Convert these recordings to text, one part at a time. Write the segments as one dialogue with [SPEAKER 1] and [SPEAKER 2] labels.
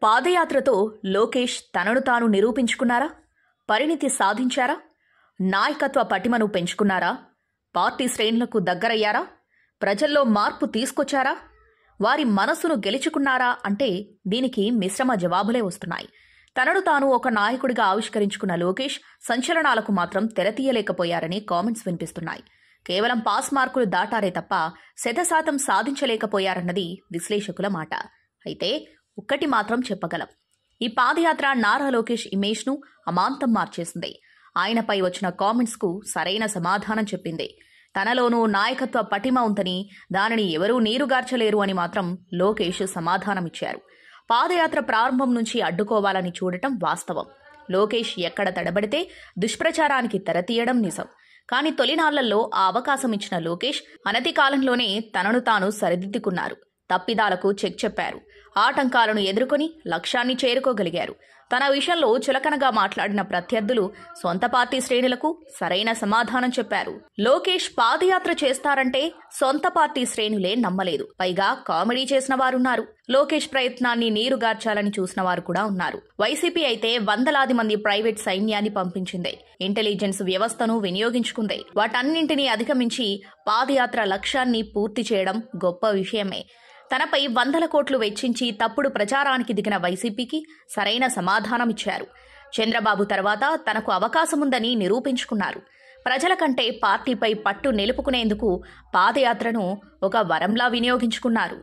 [SPEAKER 1] పాదయాత్రతో లోకేష్ తనను తాను నిరూపించుకున్నారా? పరిణితి సాధించారా? నాయకత్వ పటిమను పెంచుకున్నారా? పార్టీ శ్రేణులకు దగ్గరయ్యారా? ప్రజల్లో మార్పు తీసుకొచ్చారా? వారి మనసును గెలుచుకున్నారా అంటే దీనికి మిశ్రమ జవాబులే వస్తున్నాయి. తనను తాను ఒక నాయకుడిగా ఆవిష్కరించుకున్న లోకేష్ సంచలనాలకు మాత్రం తెరతీయలేకపోయారని కామెంట్స్ వినిపిస్తున్నాయి. కేవలం పాస్ మార్కులు దాటారే తప్ప 100% సాధించలేకపోయారన్నది విశ్లేషకుల మాట. అయితే ఒక్కటి మాత్రం చెప్పగలం, ఈ పాదయాత్ర నారా లోకేష్ ఇమేజ్ను అమాంతం మార్చేసింది. ఆయనపై వచ్చిన కామెంట్స్కు సరైన సమాధానం చెప్పింది. తనలోనూ నాయకత్వ పటిమ ఉందని, దానిని ఎవరూ నీరుగార్చలేరు అని మాత్రం లోకేష్ సమాధానమిచ్చారు. పాదయాత్ర ప్రారంభం నుంచి అడ్డుకోవాలని చూడటం వాస్తవం. లోకేష్ ఎక్కడ తడబడితే దుష్ప్రచారానికి తెరతీయడం నిజం. కానీ తొలినాళ్లలో ఆ అవకాశం ఇచ్చిన లోకేష్ అనతి కాలంలోనే తనను తాను సరిదిద్దుకున్నారు. తప్పిదాలకు చెక్ చెప్పారు. ఆటంకాలను ఎదుర్కొని లక్ష్యాన్ని చేరుకోగలిగారు. తన విషయంలో చులకనగా మాట్లాడిన ప్రత్యర్థులు సొంత పార్టీ శ్రేణులకు సరైన సమాధానం చెప్పారు. లోకేష్ పాదయాత్ర చేస్తారంటే సొంత పార్టీ శ్రేణులే నమ్మలేదు. పైగా కామెడీ చేసిన వారున్నారు. లోకేష్ ప్రయత్నాన్ని నీరుగార్చాలని చూసిన వారు కూడా ఉన్నారు. వైసీపీ అయితే వందలాది మంది ప్రైవేట్ సైన్యాన్ని పంపించింది. ఇంటెలిజెన్స్ వ్యవస్థను వినియోగించుకుంది. వాటన్నింటినీ అధిగమించి పాదయాత్ర లక్ష్యాన్ని పూర్తి చేయడం గొప్ప విషయమే. తనపై 100 కోట్లు వెచ్చించి తప్పుడు ప్రచారానికి దిగిన వైసీపీకి సరైన సమాధానమిచ్చారు. చంద్రబాబు తర్వాత తనకు అవకాశముందని నిరూపించుకున్నారు. ప్రజల కంటే పార్టీపై పట్టు నిలుపుకునేందుకు పాదయాత్రను ఒక వరంలా వినియోగించుకున్నారు.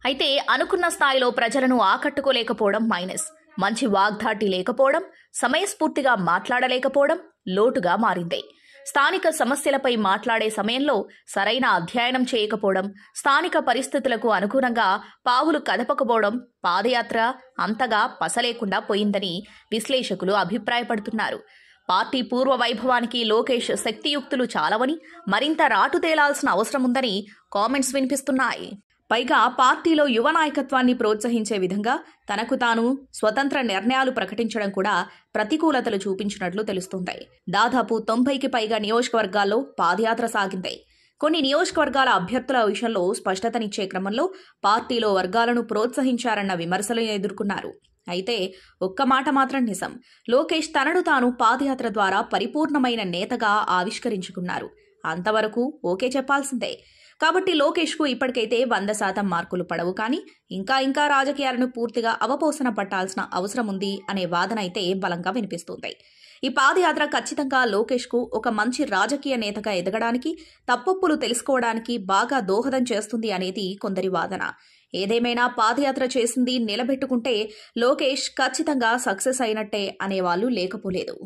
[SPEAKER 1] అయితే అనుకున్న స్థాయిలో ప్రజలను ఆకట్టుకోలేకపోవడం మైనస్. మంచి వాగ్దాటి లేకపోవడం, సమయస్ఫూర్తిగా మాట్లాడలేకపోవడం లోటుగా మారింది. స్థానిక సమస్యలపై మాట్లాడే సమయంలో సరైన అధ్యయనం చేయకపోవడం, స్థానిక పరిస్థితులకు అనుగుణంగా పావులు కదపకపోవడం పాదయాత్ర అంతగా పసలేకుండా పోయిందని విశ్లేషకులు అభిప్రాయపడుతున్నారు. పార్టీ పూర్వ వైభవానికి లోకేష్ శక్తియుక్తులు చాలవని, మరింత రాటు తేలాల్సిన అవసరముందని కామెంట్స్ వినిపిస్తున్నాయి. పైగా పార్టీలో యువ నాయకత్వాన్ని ప్రోత్సహించే విధంగా తనకు తాను స్వతంత్ర నిర్ణయాలు ప్రకటించడం కూడా ప్రతికూలతలు చూపించినట్లు తెలుస్తుంది. దాదాపు 90కి పైగా నియోజకవర్గాల్లో పాదయాత్ర సాగింది. కొన్ని నియోజకవర్గాల అభ్యర్థుల విషయంలో స్పష్టతనిచ్చే క్రమంలో పార్టీలో వర్గాలను ప్రోత్సహించారన్న విమర్శలు ఎదుర్కొన్నారు. అయితే ఒక్క మాట మాత్రం నిజం, లోకేష్ తనను తాను పాదయాత్ర ద్వారా పరిపూర్ణమైన నేతగా ఆవిష్కరించుకున్నారు. అంతవరకు ఓకే చెప్పాల్సిందే. కాబట్టి లోకేష్కు ఇప్పటికైతే 100% మార్కులు పడవు. కానీ ఇంకా రాజకీయాలను పూర్తిగా అవపోసన పట్టాల్సిన అవసరం ఉంది అనే వాదన అయితే బలంగా వినిపిస్తుంది. ఈ పాదయాత్ర ఖచ్చితంగా లోకేష్కు ఒక మంచి రాజకీయ నేతగా ఎదగడానికి, తప్పొప్పులు తెలుసుకోవడానికి బాగా దోహదం చేస్తుంది అనేది కొందరి వాదన. ఏదేమైనా పాదయాత్ర చేసింది నిలబెట్టుకుంటే లోకేష్ ఖచ్చితంగా సక్సెస్ అయినట్టే అనేవాళ్లు లేకపోలేదు.